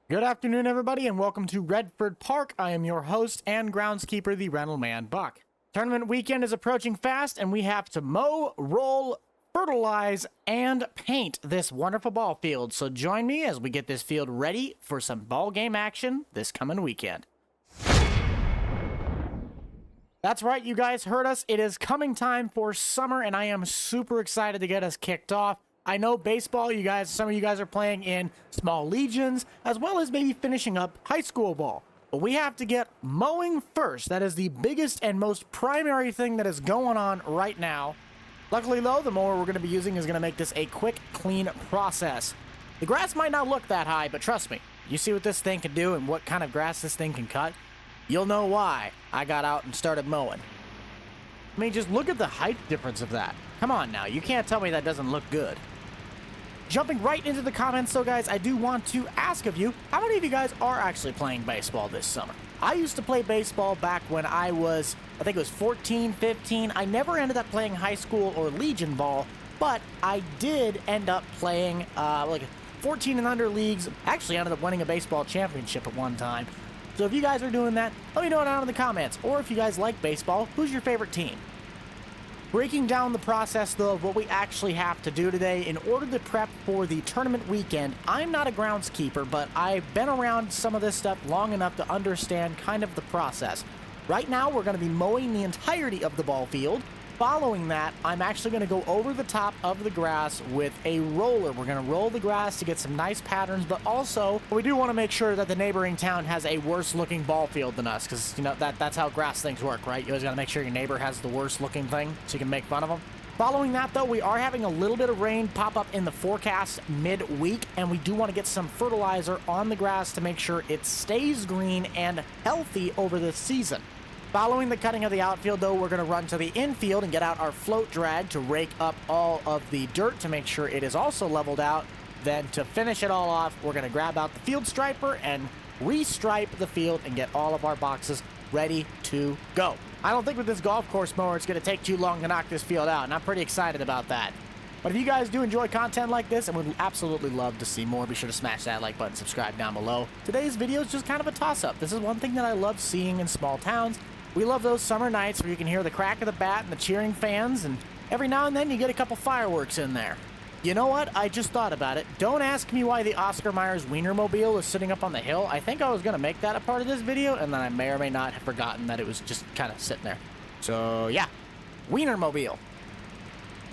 Good afternoon, everybody, and welcome to Redford Park. I am your host and groundskeeper, the rental man, Buck. Tournament weekend is approaching fast, and we have to mow, roll, fertilize, and paint this wonderful ball field. So join me as we get this field ready for some ball game action this coming weekend. That's right, you guys heard us. It is coming time for summer, and I am super excited to get us kicked off. I know baseball, some of you guys are playing in small legions, as well as maybe finishing up high school ball. But we have to get mowing first. That is the biggest and most primary thing that is going on right now. Luckily, though, the mower we're going to be using is going to make this a quick, clean process. The grass might not look that high, but trust me, you see what this thing can do and what kind of grass this thing can cut, you'll know why I got out and started mowing. I mean, just look at the height difference of that. Come on now, you can't tell me that doesn't look good. Jumping right into the comments, so guys, I do want to ask of you, how many of you guys are actually playing baseball this summer? I used to play baseball back when I think it was 14, 15. I never ended up playing high school or legion ball, but I did end up playing like 14 and under leagues. Actually, I ended up winning a baseball championship at one time. So if you guys are doing that, let me know down in the comments. Or if you guys like baseball, who's your favorite team? Breaking down the process, though, of what we actually have to do today in order to prep for the tournament weekend. I'm not a groundskeeper, but I've been around some of this stuff long enough to understand kind of the process. Right now, we're going to be mowing the entirety of the ball field. Following that, I'm actually going to go over the top of the grass with a roller. We're going to roll the grass to get some nice patterns, but also we do want to make sure that the neighboring town has a worse looking ball field than us, because you know that's how grass things work, right? You always got to make sure your neighbor has the worst looking thing so you can make fun of them. Following that, though, we are having a little bit of rain pop up in the forecast midweek, and we do want to get some fertilizer on the grass to make sure it stays green and healthy over the season. Following the cutting of the outfield, though, we're going to run to the infield and get out our float drag to rake up all of the dirt to make sure it is also leveled out. Then to finish it all off, we're going to grab out the field striper and restripe the field and get all of our boxes ready to go. I don't think with this golf course mower it's going to take too long to knock this field out, and I'm pretty excited about that. But if you guys do enjoy content like this and would absolutely love to see more, be sure to smash that like button, subscribe down below. Today's video is just kind of a toss-up. This is one thing that I love seeing in small towns. We love those summer nights where you can hear the crack of the bat and the cheering fans, and every now and then you get a couple fireworks in there. You know what? I just thought about it. Don't ask me why the Oscar Myers Wienermobile is sitting up on the hill. I think I was going to make that a part of this video, and then I may or may not have forgotten that it was just kind of sitting there. So, yeah. Wienermobile.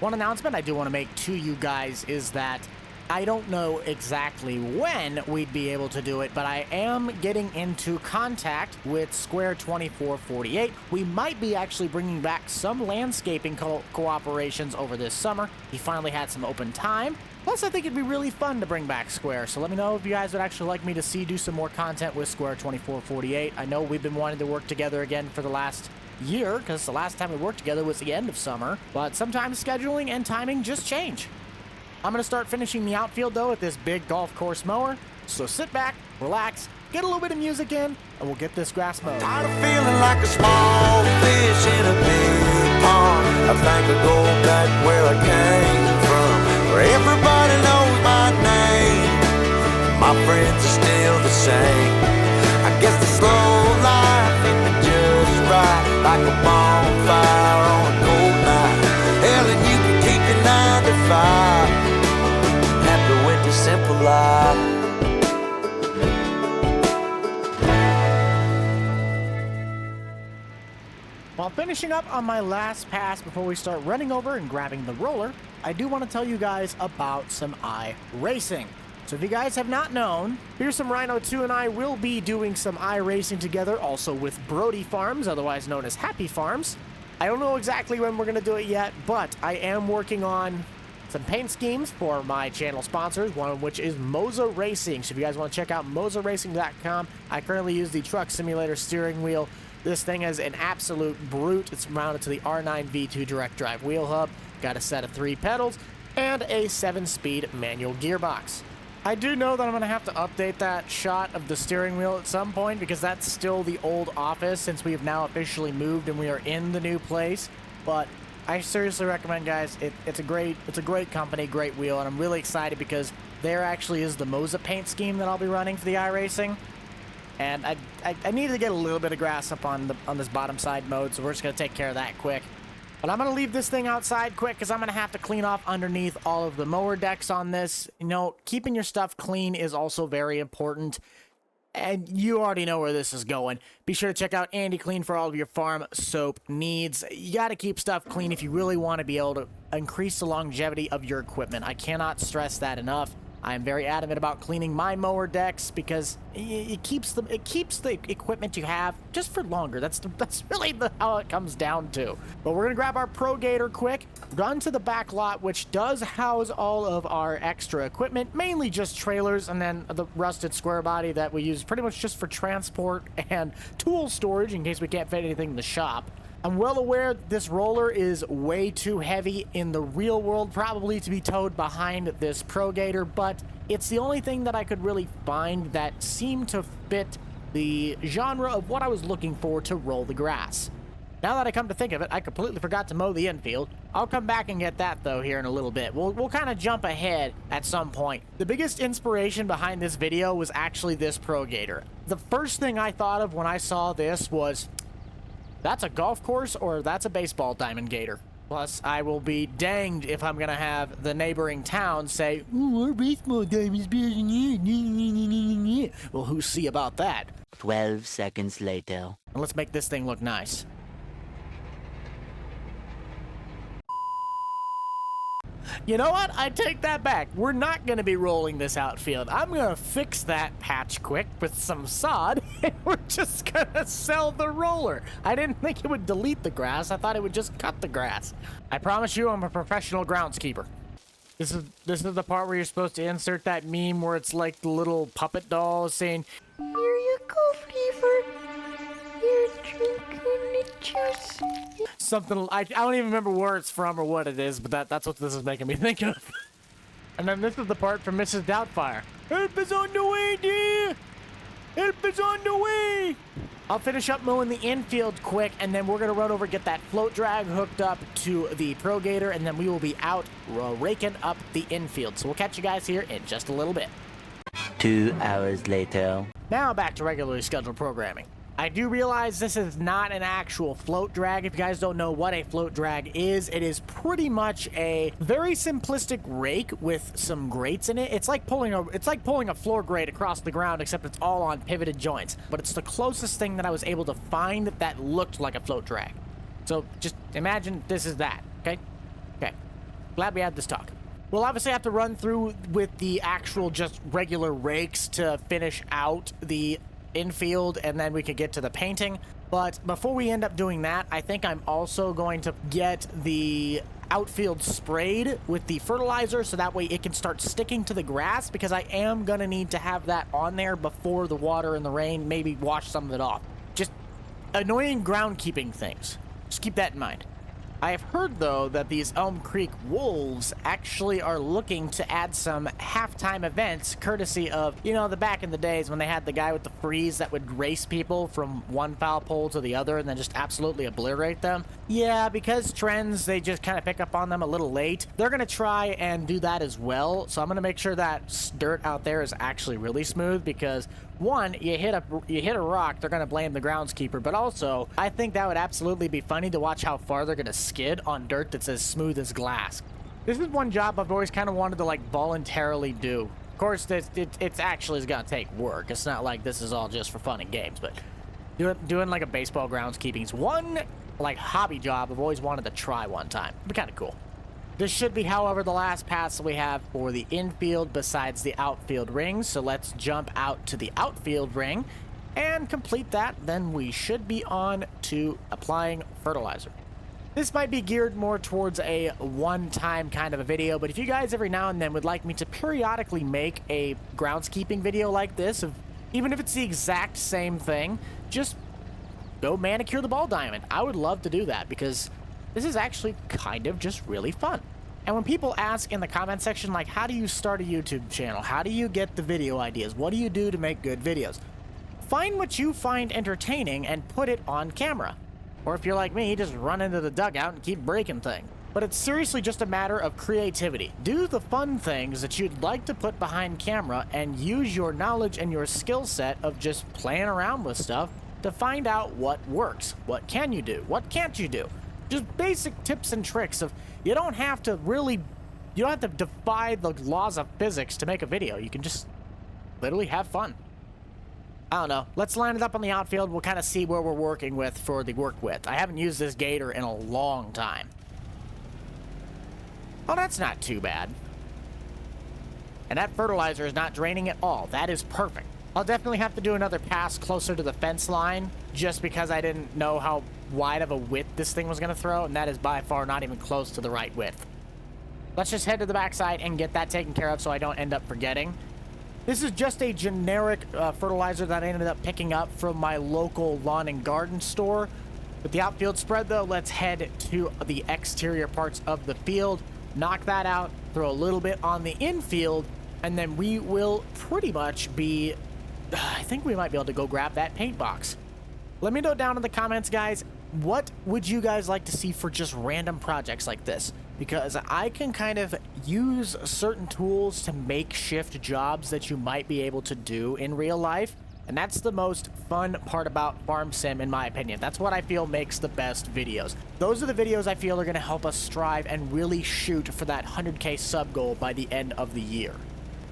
One announcement I do want to make to you guys is that I don't know exactly when we'd be able to do it, but I am getting into contact with Square 2448. We might be actually bringing back some landscaping cooperations over this summer. He finally had some open time. Plus, I think it'd be really fun to bring back Square, so let me know if you guys would actually like me to do some more content with Square 2448. I know we've been wanting to work together again for the last year, because the last time we worked together was the end of summer, but sometimes scheduling and timing just change. I'm going to start finishing the outfield, though, with this big golf course mower. So sit back, relax, get a little bit of music in, and we'll get this grass mowed. Tired of feeling like a small fish in a big pond. I think I'll go back where I came from, where everybody knows my name. My friends are still the same. I guess the slow life hit me just right, like a bonfire on a cold night. Hell, and you can keep your 9 to 5. Happy with the simple life. While finishing up on my last pass before we start running over and grabbing the roller, I do want to tell you guys about some iRacing. So if you guys have not known, Fearsome Rhino 2 and I will be doing some iRacing together, also with Brody Farms, otherwise known as Happy Farms. I don't know exactly when we're going to do it yet, but I am working on some paint schemes for my channel sponsors, one of which is MOZA Racing. So if you guys want to check out MOZARacing.com, I currently use the Truck Simulator steering wheel. This thing is an absolute brute. It's mounted to the R9 V2 direct drive wheel hub, got a set of 3 pedals, and a 7-speed manual gearbox. I do know that I'm going to have to update that shot of the steering wheel at some point, because that's still the old office since we have now officially moved and we are in the new place. But I seriously recommend, guys, it's a great company, great wheel, and I'm really excited because there actually is the MOZA paint scheme that I'll be running for the iRacing. And I needed to get a little bit of grass up on this bottom side mode, so we're just going to take care of that quick. But I'm going to leave this thing outside quick because I'm going to have to clean off underneath all of the mower decks on this. You know, keeping your stuff clean is also very important. And you already know where this is going. Be sure to check out Andy Clean for all of your farm soap needs. You got to keep stuff clean if you really want to be able to increase the longevity of your equipment. I cannot stress that enough. I'm very adamant about cleaning my mower decks because it keeps the equipment you have just for longer. That's really how it comes down to. But we're gonna grab our Pro Gator quick, run to the back lot, which does house all of our extra equipment, mainly just trailers, and then the rusted square body that we use pretty much just for transport and tool storage in case we can't fit anything in the shop. I'm well aware this roller is way too heavy in the real world, probably to be towed behind this Pro Gator, but it's the only thing that I could really find that seemed to fit the genre of what I was looking for to roll the grass. Now that I come to think of it, I completely forgot to mow the infield. I'll come back and get that, though, here in a little bit. We'll kind of jump ahead at some point. The biggest inspiration behind this video was actually this Pro Gator. The first thing I thought of when I saw this was, that's a golf course or that's a baseball diamond gator. Plus, I will be danged if I'm going to have the neighboring town say, "Ooh, our baseball diamond's better than you." Well, who's see about that? 12 seconds later. And let's make this thing look nice. You know what? I take that back. We're not going to be rolling this outfield. I'm going to fix that patch quick with some sod, and we're just going to sell the roller. I didn't think it would delete the grass. I thought it would just cut the grass. I promise you I'm a professional groundskeeper. This is the part where you're supposed to insert that meme where it's like the little puppet doll saying, "Here you go, Freeford. You're drinking the juice." Something, I don't even remember where it's from or what it is, but that's what this is making me think of. And then this is the part from Mrs. Doubtfire. "Help is on the way, dear! Help is on the way!" I'll finish up mowing the infield quick, and then we're going to run over and get that float drag hooked up to the Pro Gator, and then we will be out raking up the infield. So we'll catch you guys here in just a little bit. 2 hours later. Now back to regularly scheduled programming. I do realize this is not an actual float drag. If you guys don't know what a float drag is, it is pretty much a very simplistic rake with some grates in it. It's like pulling a floor grate across the ground, except it's all on pivoted joints. But it's the closest thing that I was able to find that looked like a float drag. So just imagine this is that, okay? Okay. Glad we had this talk. We'll obviously have to run through with the actual just regular rakes to finish out the infield, and then we could get to the painting. But before we end up doing that, I think I'm also going to get the outfield sprayed with the fertilizer so that way it can start sticking to the grass, because I am going to need to have that on there before the water and the rain maybe wash some of it off. Just annoying groundkeeping things. Just keep that in mind. I have heard, though, that these Elmcreek Wolves actually are looking to add some halftime events, courtesy of, you know, the back in the days when they had the guy with the freeze that would race people from one foul pole to the other and then just absolutely obliterate them. Yeah, because trends, they just kind of pick up on them a little late. They're going to try and do that as well, so I'm going to make sure that dirt out there is actually really smooth, because one, you hit a rock, they're going to blame the groundskeeper, but also, I think that would absolutely be funny to watch how far they're going to skid on dirt that's as smooth as glass. This is one job I've always kind of wanted to, like, voluntarily do. Of course, it's actually going to take work. It's not like this is all just for fun and games, but doing like a baseball groundskeeping is one, like, hobby job I've always wanted to try one time. It'd be kind of cool. This should be, however, the last pass we have for the infield besides the outfield ring. So let's jump out to the outfield ring and complete that. Then we should be on to applying fertilizer. This might be geared more towards a one-time kind of a video, but if you guys every now and then would like me to periodically make a groundskeeping video like this, even if it's the exact same thing, just go manicure the ball diamond. I would love to do that, because this is actually kind of just really fun. And when people ask in the comment section, like, how do you start a YouTube channel? How do you get the video ideas? What do you do to make good videos? Find what you find entertaining and put it on camera. Or if you're like me, just run into the dugout and keep breaking things. but it's seriously just a matter of creativity. Do the fun things that you'd like to put behind camera and use your knowledge and your skill set of just playing around with stuff to find out what works. What can you do? What can't you do? Just basic tips and tricks of you don't have to defy the laws of physics to make a video. You can just literally have fun. I don't know. Let's line it up on the outfield. We'll kind of see where we're working with for the work width. I haven't used this gator in a long time. Oh, that's not too bad. And that fertilizer is not draining at all. That is perfect. I'll definitely have to do another pass closer to the fence line just because I didn't know how wide of a width this thing was going to throw, and that is by far not even close to the right width. Let's just head to the backside and get that taken care of so I don't end up forgetting. This is just a generic fertilizer that I ended up picking up from my local lawn and garden store. With the outfield spread, though, let's head to the exterior parts of the field, knock that out, throw a little bit on the infield, and then we will pretty much be... I think we might be able to go grab that paint box. Let me know down in the comments, guys, what would you guys like to see for just random projects like this? Because I can kind of use certain tools to makeshift jobs that you might be able to do in real life. And that's the most fun part about Farm Sim, in my opinion. That's what I feel makes the best videos. Those are the videos I feel are going to help us strive and really shoot for that 100K sub goal by the end of the year.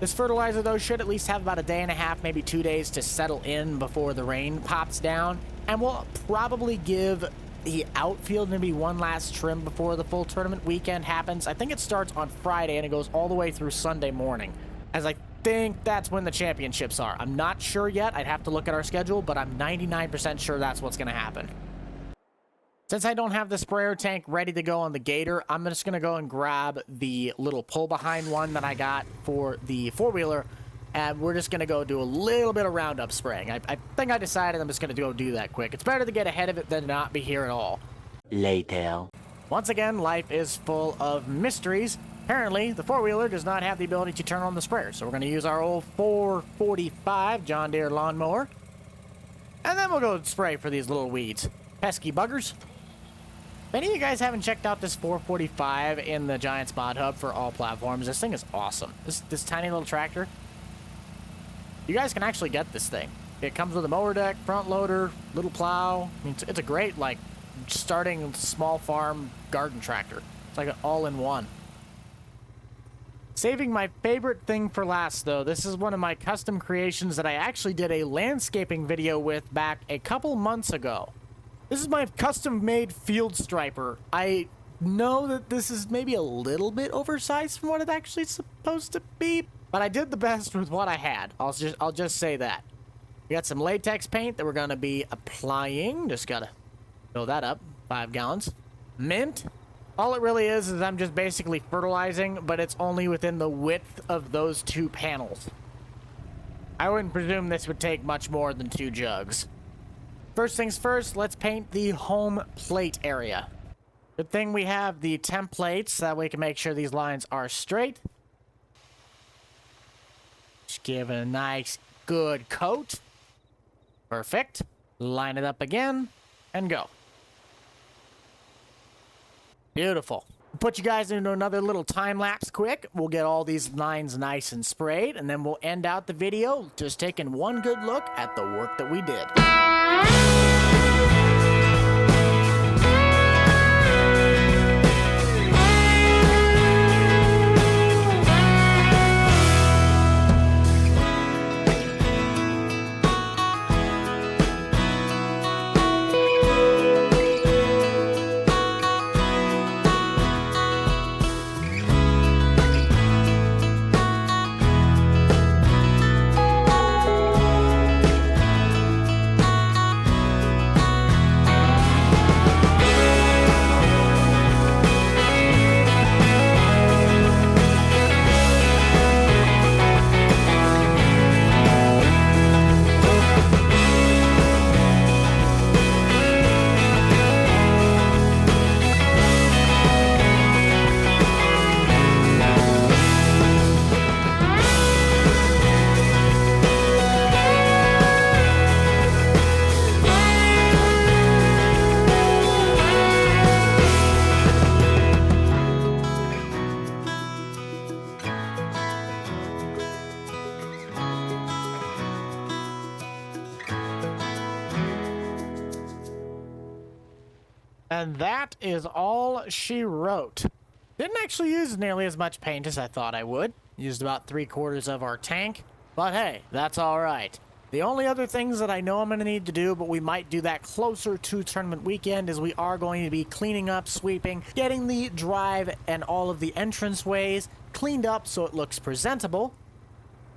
This fertilizer, though, should at least have about a day and a half, maybe 2 days to settle in before the rain pops down. And we'll probably give the outfield maybe one last trim before the full tournament weekend happens. I think it starts on Friday and it goes all the way through Sunday morning, as I think that's when the championships are. I'm not sure yet. I'd have to look at our schedule, but I'm 99% sure that's what's going to happen. Since I don't have the sprayer tank ready to go on the gator, I'm just going to go and grab the little pull behind one that I got for the four-wheeler, and we're just going to go do a little bit of Roundup spraying. I think I decided I'm just going to go do that quick. It's better to get ahead of it than not be here at all. Later. Once again, life is full of mysteries. Apparently, the four-wheeler does not have the ability to turn on the sprayer, so we're going to use our old 445 John Deere lawnmower, and then we'll go spray for these little weeds. Pesky buggers. If any of you guys haven't checked out this 445 in the Giants Mod Hub for all platforms, this thing is awesome. This tiny little tractor. You guys can actually get this thing. It comes with a mower deck, front loader, little plow. I mean, it's a great, like, starting small farm garden tractor. It's like an all-in-one. Saving my favorite thing for last, though. This is one of my custom creations that I actually did a landscaping video with back a couple months ago. This is my custom-made field striper. I know that this is maybe a little bit oversized from what it actually is supposed to be, but I did the best with what I had. I'll just say that. We got some latex paint that we're going to be applying. Just got to fill that up. 5 gallons. Mint. All it really is I'm just basically fertilizing, but it's only within the width of those 2 panels. I wouldn't presume this would take much more than 2 jugs. First things first, let's paint the home plate area. Good thing we have the templates, that way we can make sure these lines are straight. Just give it a nice, good coat. Perfect. Line it up again, and go. Beautiful. Put you guys into another little time lapse quick. We'll get all these lines nice and sprayed, and then we'll end out the video just taking one good look at the work that we did. And that is all she wrote. Didn't actually use nearly as much paint as I thought I would. Used about 3/4 of our tank. But hey, that's all right. The only other things that I know I'm going to need to do, but we might do that closer to tournament weekend, is we are going to be cleaning up, sweeping, getting the drive and all of the entranceways cleaned up so it looks presentable.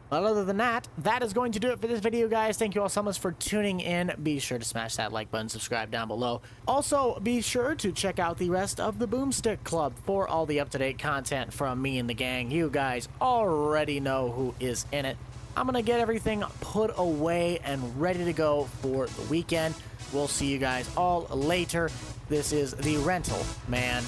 But other than that, that is going to do it for this video, guys. Thank you all so much for tuning in. Be sure to smash that like button, subscribe down below. Also, be sure to check out the rest of the Boomstick Club for all the up-to-date content from me and the gang. You guys already know who is in it. I'm going to get everything put away and ready to go for the weekend. We'll see you guys all later. This is the Rental Man